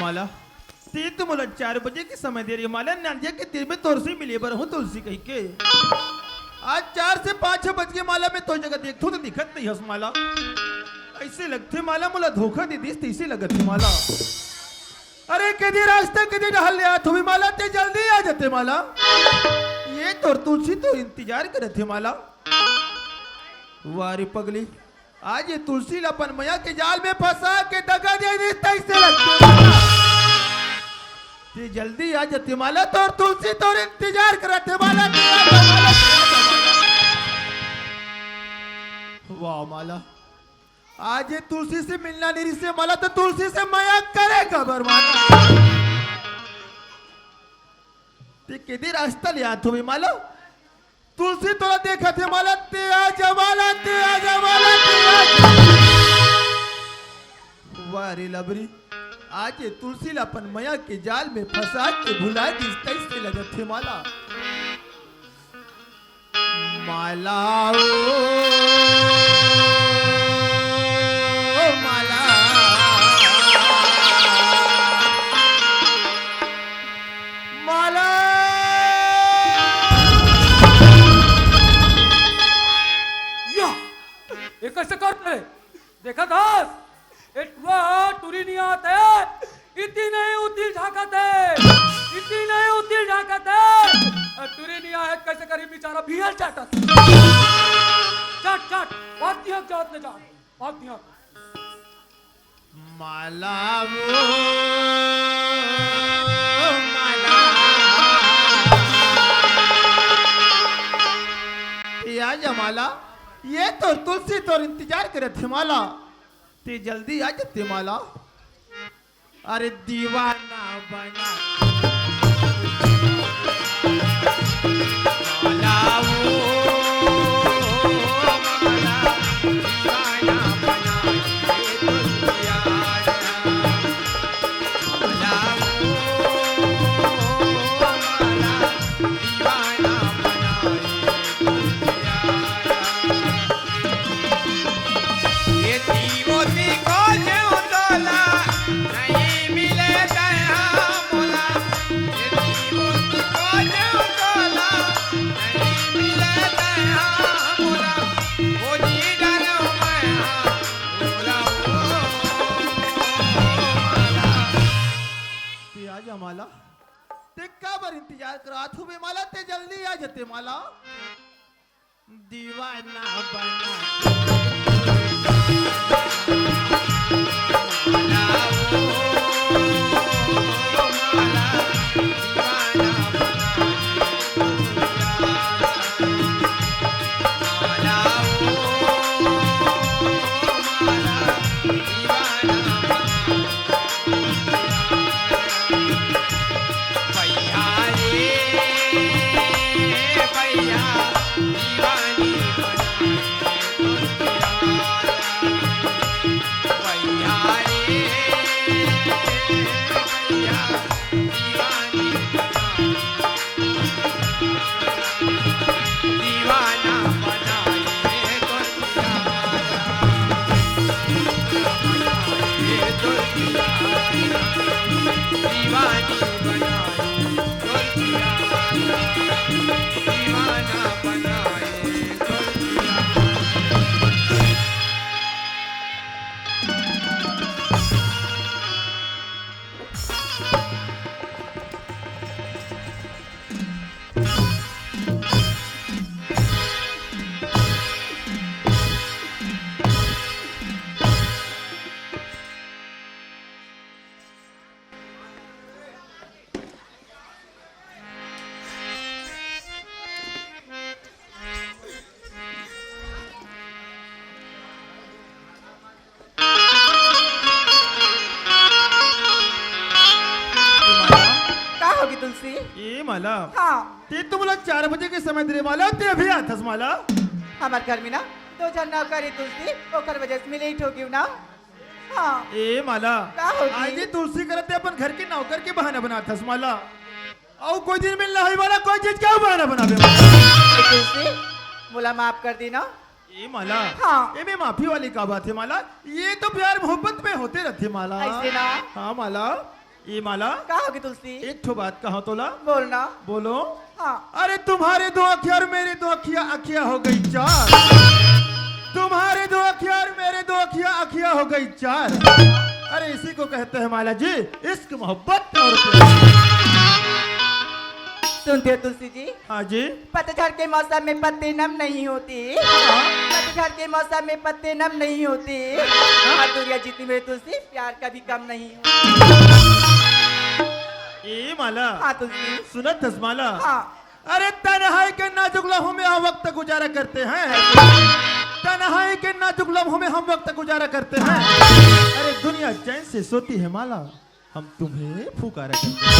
माला ते तो मला 4 बजे के समय दे रही है माला नांदिया के तीर में तोर से मिली बर हूँ तुलसी कही के आज 4 से 5 बज के माला में तो जगह देखो तो दिखत नहीं हस माला ऐसे लगते माला मुला धोखा दे दी तीसरी लगत है माला अरे कदी रास्ते कदी डहल ले आत हुई माला ते जल्दी आ जाते माला ये तो तुलसी तो इंतजार करत है माला वारी पगली आज ये तुलसी लपन मैया के जाल में फंसा के दगा दे दी तैसे लगते ते जल्दी आ जाते माला तो तुलसी तो इंतजार करते माला वाह माला आज ये तुलसी से मिलना नहीं से माला तो तुलसी से माया करे खबर माला ते किधर रास्ता ले आत हुई माला तुलसी तोरा देखा थे माला ते आजा माला ते आजा माला ते आजा वारी लबरी आज ये तुलसी लापन मैया के जाल में फंसा के भुला दी तैसे लगत थे माला माला माला माला या ये कैसे करते देखा दास एटवा टुरी नहीं आते इतनी नहीं उतिल झाकते इतनी नहीं उतिल झाकते टुरी नहीं आए कैसे करी बेचारा बिहल चाटत चाट चाट बहुत दिया जात ने जात बहुत दिया माला माला या जमाला ये तो तुलसी तो इंतजार करे थे माला ते जल्दी आ जाते माला अरे दीवाना बना माला वो माला दीवाना बना माला ते का बर इंतजार करात हुए माला ते जल्दी आ जाते माला दीवाना बना माला वो माला दीवाना माला वो माला दीवाना ये माला हाँ ते तो बोला 4 बजे के समय दे माला ते अभी आथस माला हमार घर में ना 2 जन नौकरी तुलसी ओकर वजह से मिले ही ठोकी ना हाँ ए माला का होगी? आज ये तुलसी करते अपन घर के नौकर के बहाना बनाथस माला और कोई दिन मिलना है वाला कोई चीज क्या बहाना बनावे तुलसी बोला माफ कर दी ना ये माला हाँ। ये में माफी वाली का बात है माला ये तो प्यार मोहब्बत में होते रहते माला ऐसे ना हाँ माला ये माला का होगी तुलसी? एक ठो बात कहो तोला। बोलना। बोलो। हाँ। अरे तुम्हारे दो अखियाँ और मेरे दो अखियाँ हो गई चार। तुम्हारे दो अखियाँ और मेरे दो अखियाँ हो गई चार। अरे इसी को कहते हैं माला जी इश्क मोहब्बत और प्यार। सुनते हो तुलसी जी? हाँ जी। पतझड़ के मौसम में पत्ते नम नहीं होती। पतझड़ के मौसम में पत्ते नम नहीं होती। दुनिया जीती मेरी तुलसी प्यार कभी कम नहीं होता। ए माला। हाँ तुलसी। सुनत हस माला। हाँ। अरे तन्हाई के नाजुक लम्हों में हम वक्त गुजारा करते हैं। तन्हाई के नाजुक लम्हों में हम वक्त गुजारा करते हैं। अरे दुनिया चैन से सोती है माला हम तुम्हें पुकारा करते हैं।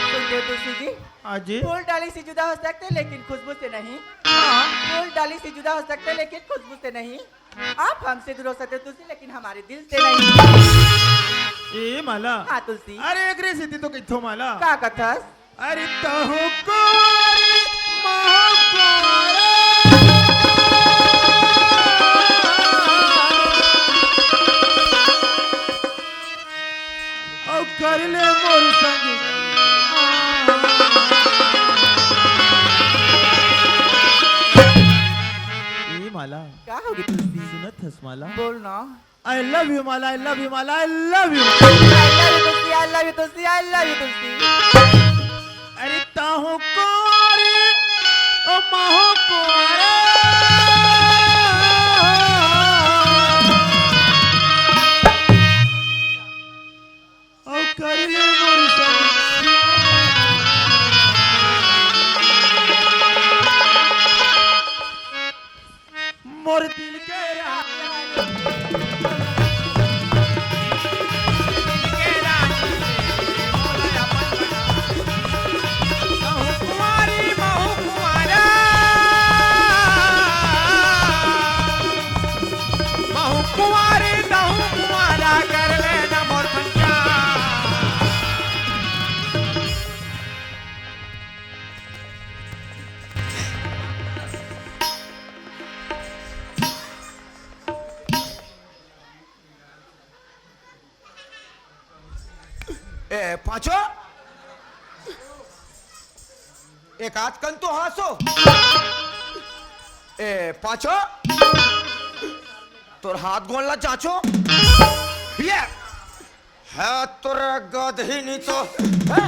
सुनते हो तुलसी जी? हाँ जी। फूल डाली से जुदा हो सकते लेकिन खुशबू से नहीं। हाँ। फूल डाली से जुदा हो सकते लेकिन खुशबू से नहीं। आप हमसे दूर हो सकते तुलसी लेकिन हमारे दिल से नहीं। ए माला। हाँ तुलसी। अरे एक रेसी तो किथो माला। का कथस? अरे तहो कोरी महाकोरा औ कर ले मोर संग। ए माला। का होगी तुलसी? सुनत हस माला। बोलना। I love you Mala I love you Mala I love you. I love you Tulsi I love you तुलसी। अरे ताहो कोरे ओ माहो कोरे ओ कर ले मोर संग। मोर दिल के पांचो एक हाथ कन तो हासो। पांचो तोर हाथ गोनला चाचो ये है तोर गधही नहीं तो है?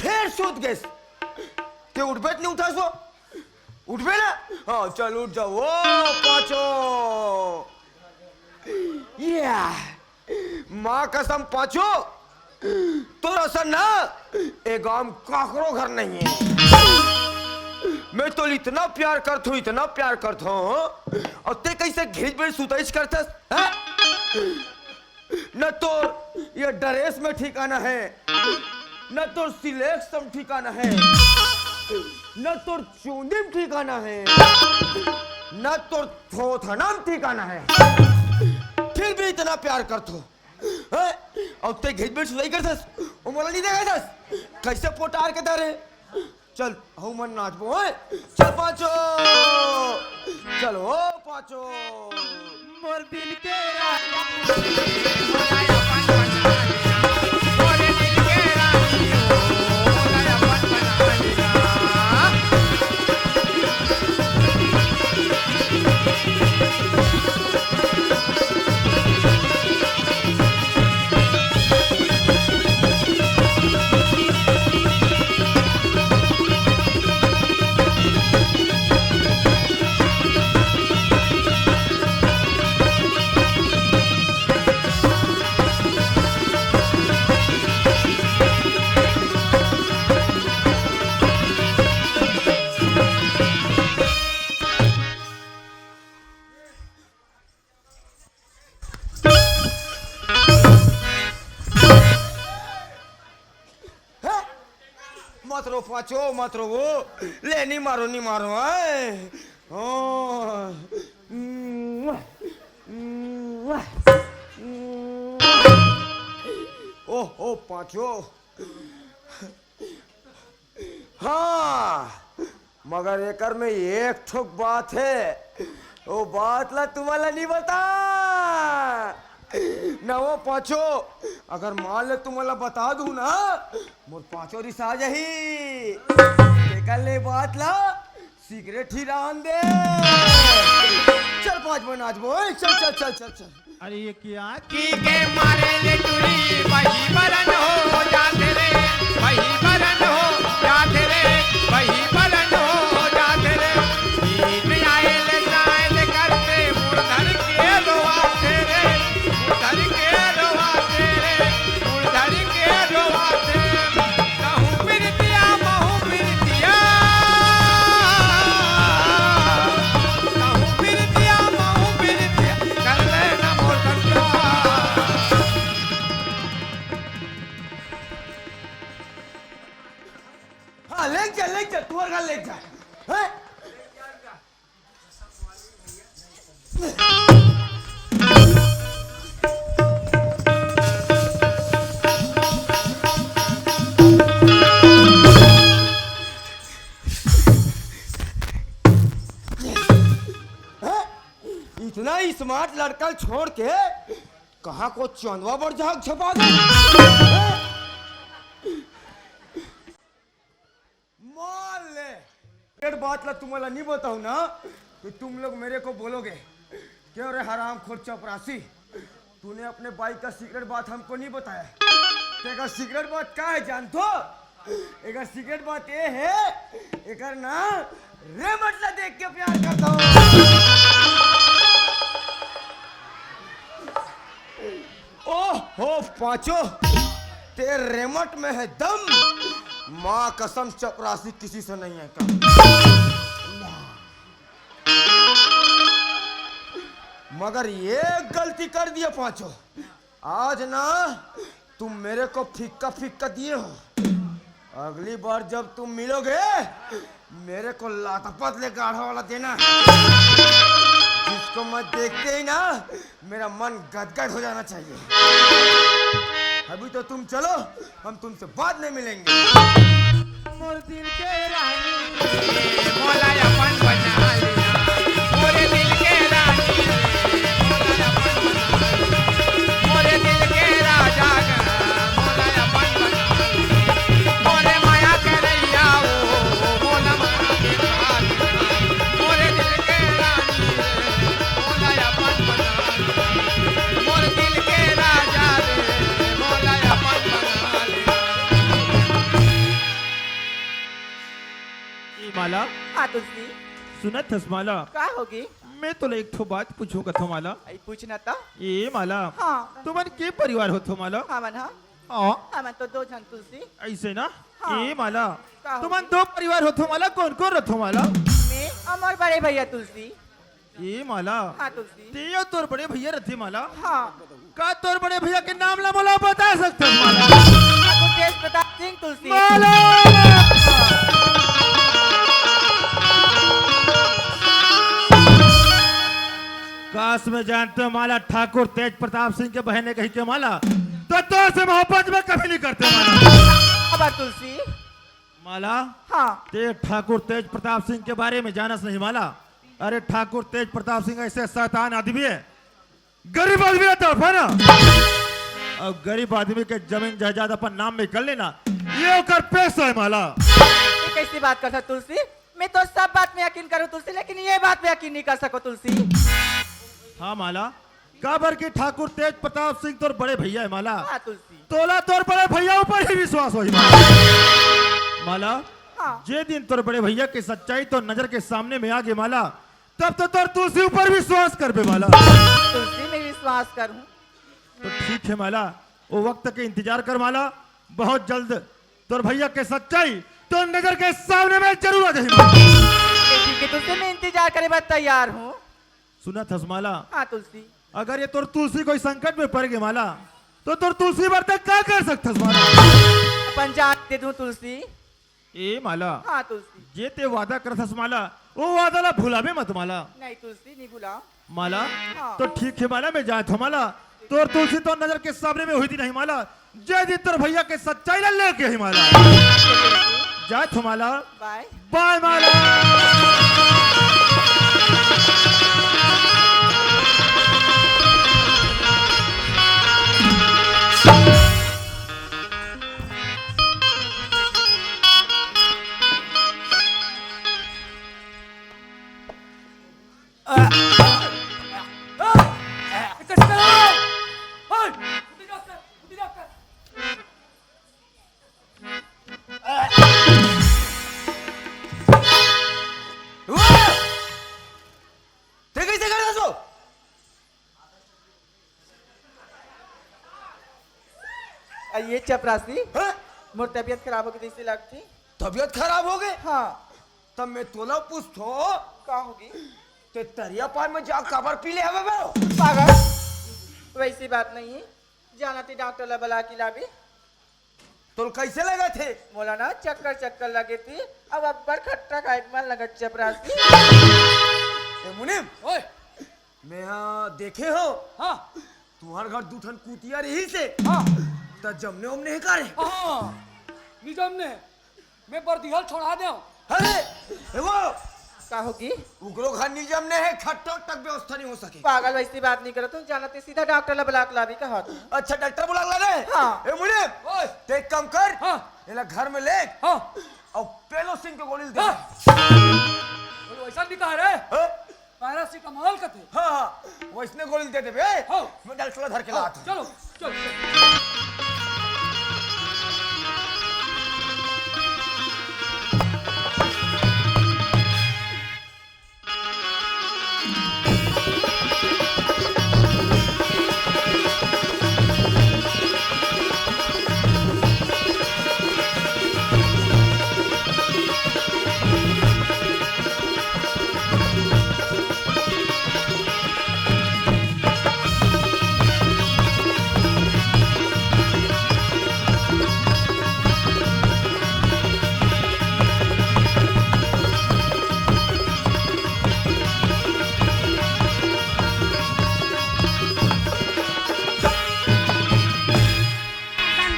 फिर सूत गए ते उठ बैठ नहीं उठा सो उठ बे ना। हाँ चल उठ जाओ ओ पांचो। ये माँ कसम पांचो तो असल ना एक गांव काकरो घर नहीं है। मैं तो इतना प्यार करता हूँ इतना प्यार करता हूँ और ते कैसे घिच बेच सुताइश करता है? न तो ये ड्रेस में ठिकाना है न तो सिलेक्शन ठिकाना है न तो चूंदी में ठिकाना है न तो थोथना में ठिकाना है। फिर भी इतना प्यार करता हूँ और ते घिच बेच सुताई करतस ओ मोला नहीं देखा दस कैसे पोटार के दारे। चल हूँ मन नाचबो है। चल पांचो चलो ओ पांचो मोर दिल के मत रो पांचो मत रो वो ले नहीं मारो है। ओ पांचो हाँ मगर एकर में एक ठोक बात है वो बात ला तुम्हारा नहीं बता। ना वो पाँचो अगर मान ले तुम्हाला बता दूं ना मोर पाँचो रिसा जही देखा ले बात ला सिगरेट ही रान दे चल 5 मिनट नाच बोल चल चल चल चल चल अरे ये क्या की के मारे ले टुरी वही बरन हो जाते रे वही बरन हो जाते रे वही बरन हो जाते रे नींद आए ले जाए करते मुर्धर के रोआते रे मुर्धर के रोआते रे मुर्धर के रोआते कहूँ बिरतिया महू बिरतिया कहूँ बिरतिया महू बिरतिया कर ले ना मोर कंटा हाँ ले चल तू और ले चल हैं? इतना स्मार्ट लड़का छोड़ के कहाँ को चंदवा पर झाग छपा गए मान ले एक बात ला तुम्हारा नहीं बताऊं ना तो तुम लोग मेरे को बोलोगे क्यों रे हराम खोर चपरासी तूने अपने बाइक का सीक्रेट बात हमको नहीं बताया तेरा सीक्रेट बात क्या है जान तो एक सीक्रेट बात ये है एक ना रे मतलब देख के प्यार करता हूँ ओह हो पांचो तेरे रेमट में है दम माँ कसम चपरासी किसी से नहीं है कम मगर ये गलती कर दिया पांचो आज ना तुम मेरे को फिक्का फिक्का दिए हो अगली बार जब तुम मिलोगे मेरे को लातपत ले गाढ़ा वाला देना जिसको मैं देखते ही ना मेरा मन गदगद हो जाना चाहिए अभी तो तुम चलो हम तुमसे बाद में मिलेंगे मोर दिल के रानी मोला अपन बना लिया मोरे दिल के रानी मोला अपन बना लिया मोरे दिल के राजा मोला अपन बना लिया मोरे माया के रैया वो मोला माया के रानी मोरे दिल के रानी मोला अपन बना लिया मोरे दिल के राजा मोला अपन बना लिया ये माला हाँ तुलसी सुनत हस माला का होगी मैं तो एक ठो बात पूछूंगा थो माला आई पूछना था ये माला हाँ तुम्हारे के परिवार हो थो माला हमन हाँ हाँ हमन तो 2 जन तुलसी ऐसे ना हाँ। ये माला का हो तुम्हारे 2 परिवार हो थो माला कौन कौन रथो माला मैं अमर बड़े भैया तुलसी ये माला हाँ तुलसी ते तोर बड़े भैया रथे माला हाँ का तोर बड़े भैया के नाम ला मोला बता सकते हो माला आपको तेज प्रताप सिंह तुलसी माला काश में जानते हो माला ठाकुर तेज प्रताप सिंह के बहन ने कही के माला तो तोर से मोहब्बत में कभी नहीं करते माला अब तुलसी माला हाँ ते ठाकुर तेज प्रताप सिंह के बारे में जानस नहीं माला अरे ठाकुर तेज प्रताप सिंह ऐसे शैतान आदमी है गरीब आदमी रहता है ना अब गरीब आदमी के जमीन जायदाद अपन नाम में कर लेना ये ओकर पैसा है माला ये कैसी बात करता तुलसी मैं तो सब बात में यकीन करूँ तुलसी लेकिन ये बात में यकीन नहीं कर सको तुलसी हाँ माला काबर की ठाकुर तेज प्रताप सिंह तोर बड़े भैया है माला हाँ तुलसी तोला तोर बड़े भैया ऊपर ही विश्वास हो माला माला हाँ जे दिन तोर बड़े भैया की सच्चाई तो नजर के सामने में आ गई माला तब तो तोर तुलसी ऊपर विश्वास कर बे माला तुलसी में विश्वास करूँ तो ठीक है माला वो वक्त के इंतजार कर माला बहुत जल्द तोर भैया के सच्चाई तो नजर के सामने में जरूर आ जाएगी माला। ठीक है तुलसी मैं इंतजार करे बात तैयार हूँ सुना थस माला हाँ तुलसी अगर ये तोर तुलसी कोई संकट में पड़ गई माला तो तोर तुलसी बर्तक क्या कर सकथस माला अपन जान दे दूं तुलसी ए माला हाँ तुलसी जे ते वादा करथस माला वो वादा ला भुलावे मत माला नहीं तुलसी नहीं भूला माला हाँ। तो ठीक है माला मैं जात हूँ माला तोर तुलसी तो नजर के सामने में हुई थी नहीं माला जय दिन तोर भैया के सच्चाई ला लेके ही माला जात हूँ माला बाय बाय माला हे कसं करावं? होय, कुठे डॉक्टर? कुठे डॉक्टर? ते कैसे कर दो? ये चपरासी हाँ? मोर तबीयत खराब हो गई जैसे लगती। तबीयत खराब हो गई? हाँ तब मैं तोला पूछतो का होगी ते तरिया पार में जा कबर पी ले हवे बे। पागल, वैसी बात नहीं है। जाना थी डॉक्टर ला बुला के लाभी। तो कैसे लगा थे? बोला ना चक्कर चक्कर लगे थी। अब अब्बर खट्टा खाए के मन लगा चपरासी। ए मुनीम, ओए, मैं यहाँ देखे हो हाँ, तुम्हार घर दूठन कुतिया रही से हाँ, त जमने उमने है कारे। हाँ, निजाम ने मैं बर्दिहल छोड़ा दे। अरे ए वो का होगी उगरो घर निजम ने है खट्टो तक व्यवस्था नहीं हो सके। पागल, वैसी बात नहीं करो तुम। जाना थी सीधा डॉक्टर ला बुला के लाभी का हाथ। अच्छा डॉक्टर बुला ला रे। हाँ। ए मुनीम, ओए, ते एक काम कर, हाँ, एला घर में ले हाँ, और पेलो सिंह के गोली दे। हाँ। बोलो वैसा भी कहा रे? हाँ पैरासिटामोल का थे। हाँ, वो इसने गोली दे दे बे। हाँ। मैं डॉक्टर धर के लाता हूँ। चलो, चलो, चलो।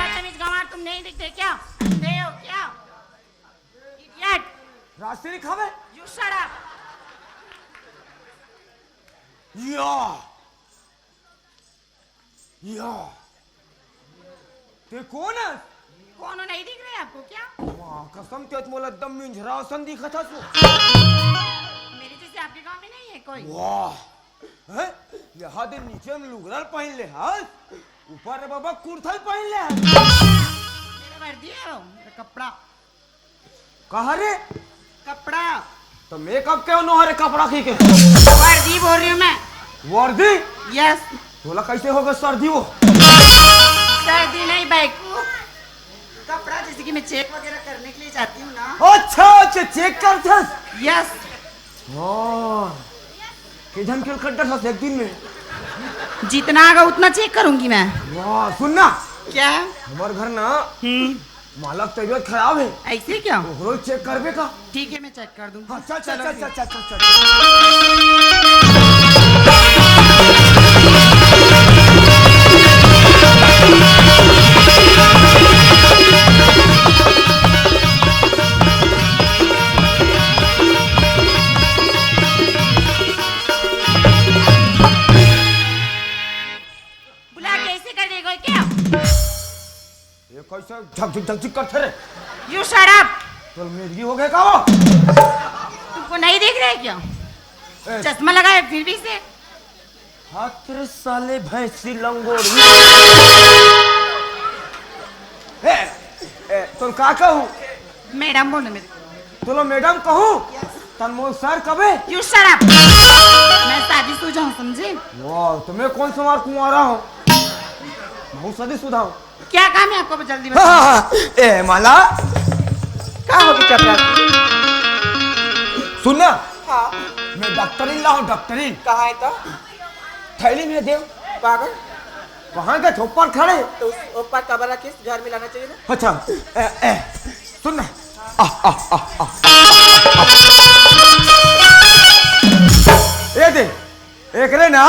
बदतमीज गंवार, तुम नहीं दिखते क्या? अंधे हो क्या? Idiot! रास्ते नहीं खावे। You shut up! या या ते कौन है? कौन हो, नहीं दिख रहे आपको क्या? वाह कसम तेत मोला दम मिंजरा सन दिखा था सो। मेरे जैसे आपके गांव में नहीं है कोई। वाह हैं? यहाँ दे नीचे में लुगरल पहन ले हाल, ऊपर रे बाबा कुर्ता पहन ले हाल। मेरा वर्दी है वो, मेरा कपड़ा। कहाँ रे? कपड़ा तो मेकअप क्यों नो हरे कपड़ा की के? वर्दी बोल रही हूँ मैं। वर्दी? यस, तोला कैसे होगा सर्दी वो? सर्दी नहीं बाइक, कपड़ा जैसे कि मैं चेक वगैरह करने के लिए जाती हूँ ना। अच्छा अच्छा चेक कर था। यस, हाँ किधन क्यों करता था एक दिन में? जितना आगा उतना चेक करूंगी मैं। वाह सुनना, क्या? हमारे घर ना मालक तबीयत खराब है, ऐसे क्या? रोज चेक करबे का। ठीक है, मैं चेक कर दूँ। हाँ चल चल चलो चल फिर। चल चल चल चल। बुला के ऐसे कर देगा क्या? ये कैसे झक झक करते रे? You shut up! तो मिर्गी हो गए का वो? तुमको नहीं दिख रहा है क्या? ए, चश्मा लगाए फिर भी से। हाथ तेरे साले भैंसी लंगोड़ी। तो का कहूँ? मैडम बोलो मेरे को। तो मैडम कहूँ? तन मोल सर कबे? You shut up! मैं शादीशुदा हूँ, समझे? वाह तो मैं कौन सा मार कुंवारा हूँ? बहुत शादीशुदा हूँ। क्या काम है आपको, जल्दी हाँ, बताओ। हाँ, हाँ। ए माला का होगी चपरासी? सुनना, हाँ मैं डॉक्टरीन ला हूँ डॉक्टरीन। कहाँ है तो? थैली में देव। पागल, कहाँ के ऊपर खड़े? तो उस ऊपर कबर रखे घर में लाना चाहिए ना। अच्छा सुनना, ये दे एक रे ना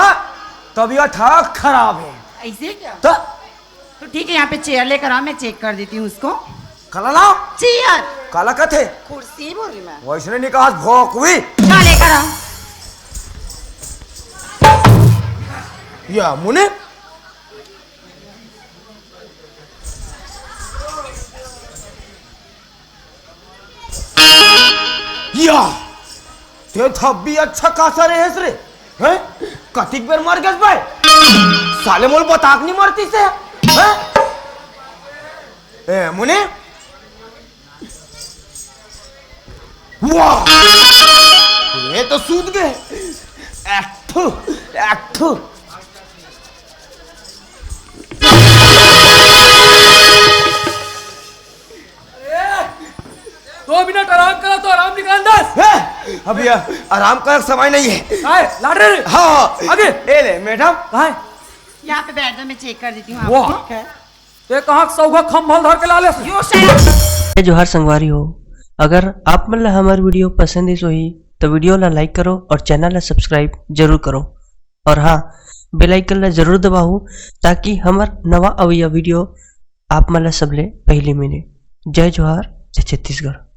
तबीयत खराब है ऐसे क्या? तो तो ठीक है, यहाँ पे चेयर लेकर आओ, मैं चेक कर देती हूँ उसको। कला लाओ। चेयर, काला कथे कुर्सी बोल रही मैं। वैसने नहीं कहा भोक हुई क्या लेकर आओ? या मुने या ते थब्बी अच्छा खासा रहेस रे हैं कतिक बेर मर गस भाई साले मोल बताक नहीं मरती से हैं ए मुने वाह ये तो सूद गए एक्ठू एक्ठू 2 मिनट आराम करा तो आराम निकाल अंदर। अभी आराम का समय नहीं है लाड रहे हाँ आगे ए ले मैडम यहाँ पे बैठ दो, मैं चेक कर देती हूँ वाह। आपको। ठीक है। ते कहाँ सौगा खम्भल धर के ला ले यो शायद जोहार संगवारी हो अगर आप मन ला हमार वीडियो पसंद इस होही तो वीडियो ला लाइक करो और चैनल ला सब्सक्राइब जरूर करो और हाँ बेल आइकन ला जरूर दबाओ ताकि हमार नवा अवैया वीडियो आप मन ला सबले पहले मिले। जय जोहार जय छत्तीसगढ़।